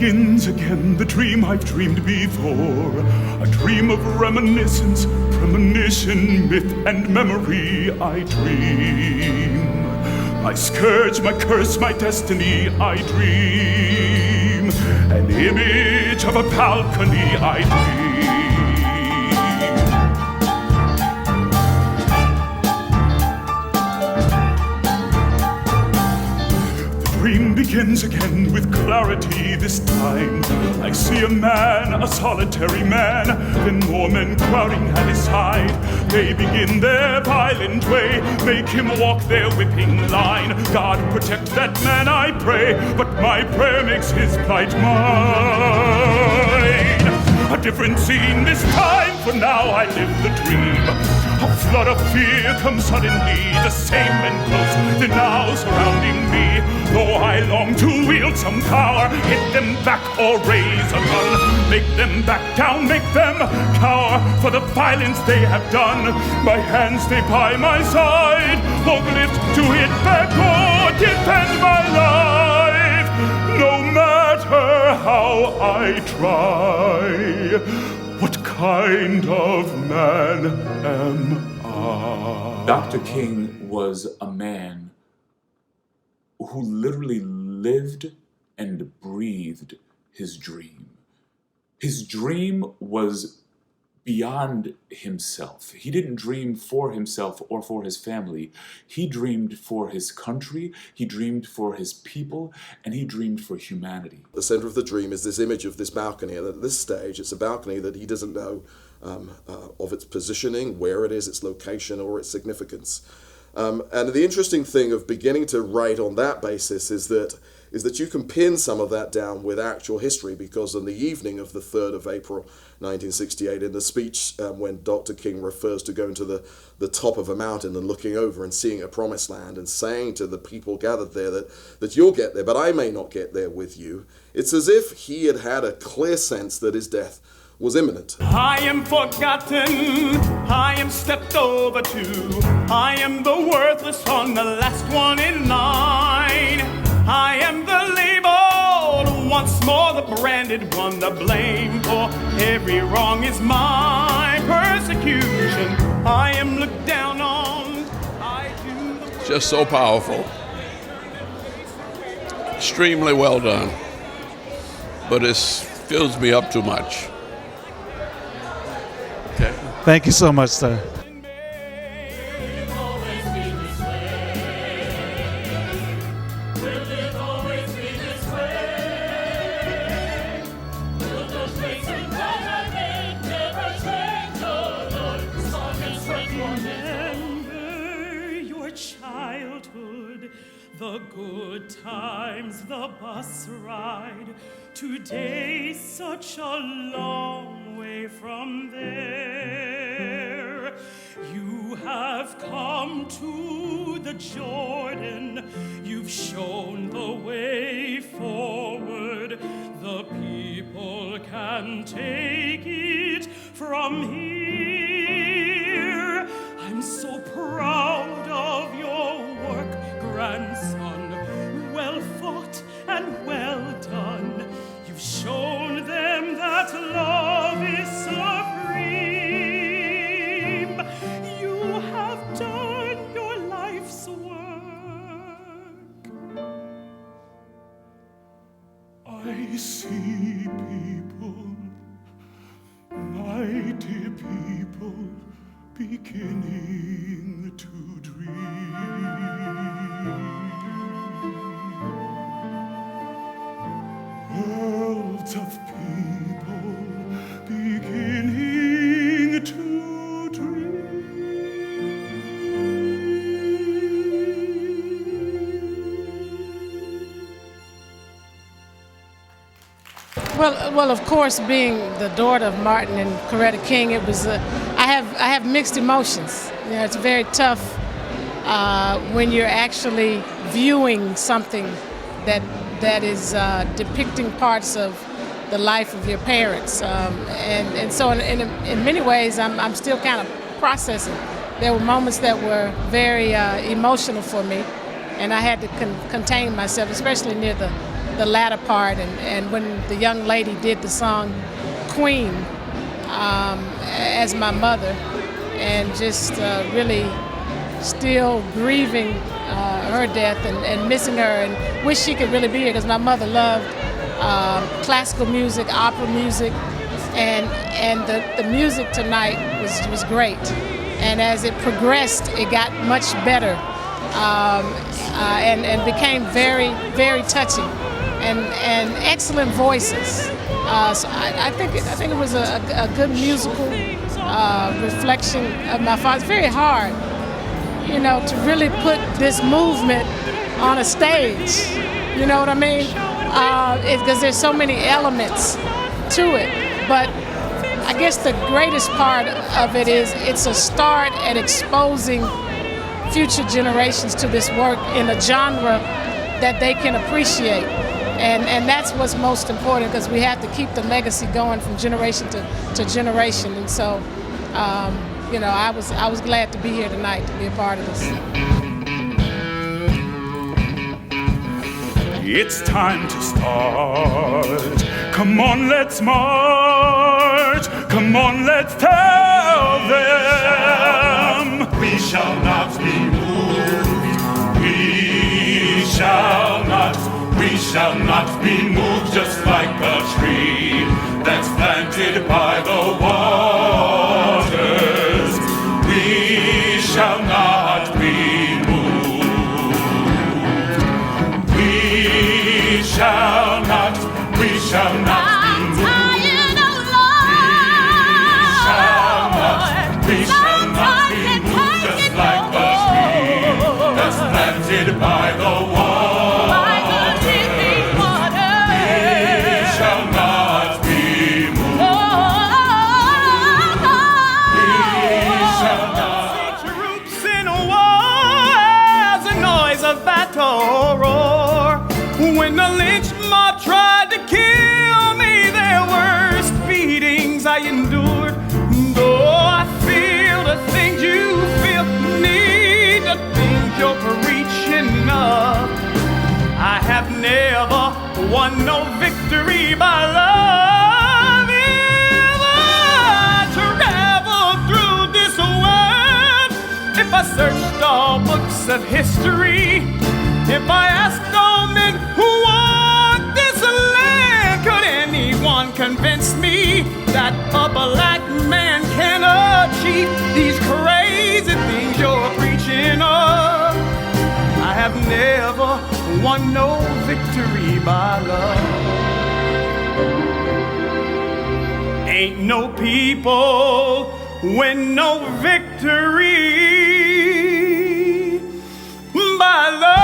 begins again, the dream I've dreamed before. A dream of reminiscence, premonition, myth, and memory I dream. My scourge, my curse, my destiny I dream. An image of a balcony I dream. Dream begins again with clarity this time. I see a man, a solitary man, then more men crowding at his side. They begin their violent way, make him walk their whipping line. God protect that man, I pray, but my prayer makes his plight mine. A different scene this time, for now I live the dream. A flood of fear comes suddenly, the same men close, they're now surrounding me. Though I long to wield some power, hit them back or raise a gun. Make them back down, make them cower for the violence they have done. My hands stay by my side, won't lift to hit back or defend my life. No matter how I try, what kind of man am I? Dr. King was a man who literally lived and breathed his dream. His dream was beyond himself. He didn't dream for himself or for his family. He dreamed for his country, he dreamed for his people, and he dreamed for humanity. The center of the dream is this image of this balcony, and at this stage it's a balcony that he doesn't know of its positioning, where it is, its location, or its significance. And the interesting thing of beginning to write on that basis is that you can pin some of that down with actual history, because on the evening of the 3rd of April 1968, in the speech when Dr. King refers to going to the top of a mountain and looking over and seeing a promised land and saying to the people gathered there that you'll get there, but I may not get there with you, it's as if he had had a clear sense that his death was imminent. I am forgotten, I am stepped over to, I am the worthless one, the last one in line. I am the labeled, once more the branded one, the blame for every wrong is my persecution. I am looked down on, I do the... Just so powerful. Extremely well done. But it fills me up too much. Okay. Thank you so much, sir. The good times, the bus ride, today such a long way from there. You have come to the Jordan, you've shown the way forward. The people can take it from here. I'm so proud of your work, grandson, well fought and well done. You've shown them that love is supreme. You have done your life's work. I see people, mighty people, beginning to dream. Worlds of people beginning to dream. Well, of course, being the daughter of Martin and Coretta King, it was. I have mixed emotions. You know, it's very tough when you're actually viewing something that is depicting parts of the life of your parents, and so in many ways, I'm still kind of processing. There were moments that were very emotional for me, and I had to contain myself, especially near the latter part, and when the young lady did the song Queen as my mother, and just really still grieving her death and missing her, and wish she could really be here, because my mother loved classical music, opera music, and the music tonight was great. And as it progressed, it got much better and became very, very touching, and excellent voices. So I think it was a good musical reflection of my father. It's very hard, you know, to really put this movement on a stage. You know what I mean? Because there's so many elements to it. But I guess the greatest part of it is it's a start at exposing future generations to this work in a genre that they can appreciate. And that's what's most important, because we have to keep the legacy going from generation to generation. And so, you know, I was glad to be here tonight to be a part of this. It's time to start. Come on, let's march. Come on, let's tell them. We shall not be moved. We shall not be moved, just like a tree that's planted by the waters. We shall not be moved. We shall not be moved. We shall not be moved, just like a tree that's planted by the waters. When the lynch mob tried to kill me, there were beatings I endured. Though I feel the things you feel, need the things you're preaching of. I have never won no victory by love. If I travel through this world, if I searched all books of history, if I asked all men who walk this land, could anyone convince me that a black man can achieve these crazy things you're preaching of? I have never won no victory by love. Ain't no people win no victory by love.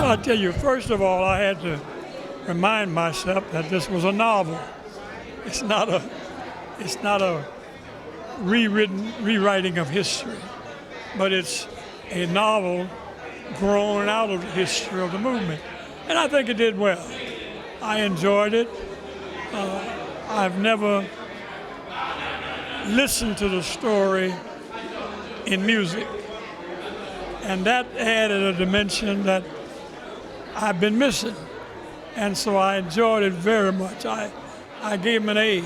I'll tell you, first of all, I had to remind myself that this was a novel. It's not a rewriting of history, but it's a novel growing out of the history of the movement. And I think it did well. I enjoyed it. I've never listened to the story in music, and that added a dimension that I've been missing, and so I enjoyed it very much. I gave him an A.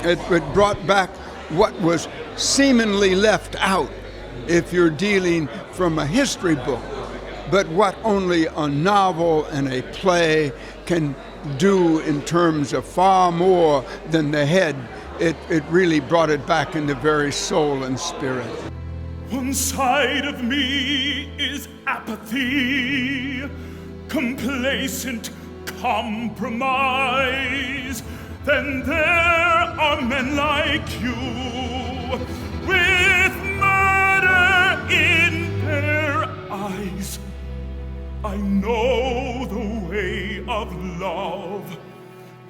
It brought back what was seemingly left out if you're dealing from a history book, but what only a novel and a play can do in terms of far more than the head. It really brought it back in the very soul and spirit. One side of me is apathy, complacent compromise. Then there are men like you, with murder in their eyes. I know the way of love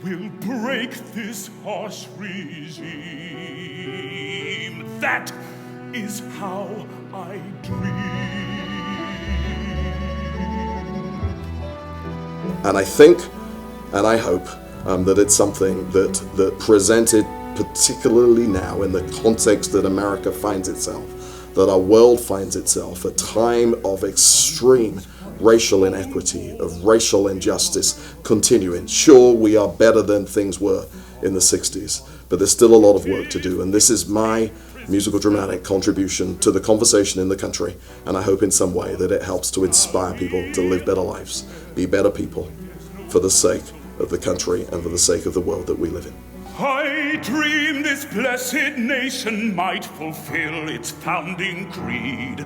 will break this harsh regime. That is how I dream. And I think, and I hope, that it's something that presented, particularly now in the context that America finds itself, that our world finds itself, a time of extreme racial inequity, of racial injustice continuing. Sure, we are better than things were in the 60s, but there's still a lot of work to do, and this is my musical dramatic contribution to the conversation in the country, and I hope in some way that it helps to inspire people to live better lives, be better people, for the sake of the country and for the sake of the world that we live in. I dreamed this blessed nation might fulfill its founding creed,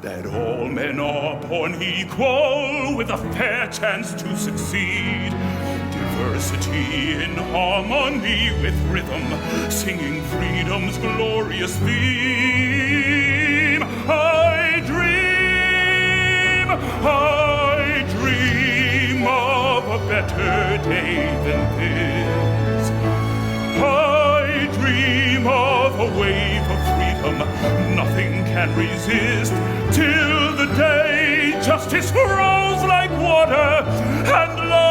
that all men are born equal with a fair chance to succeed. Diversity in harmony with rhythm, singing freedom's glorious theme. I dream of a better day than this. I dream of a wave of freedom nothing can resist, till the day justice flows like water and love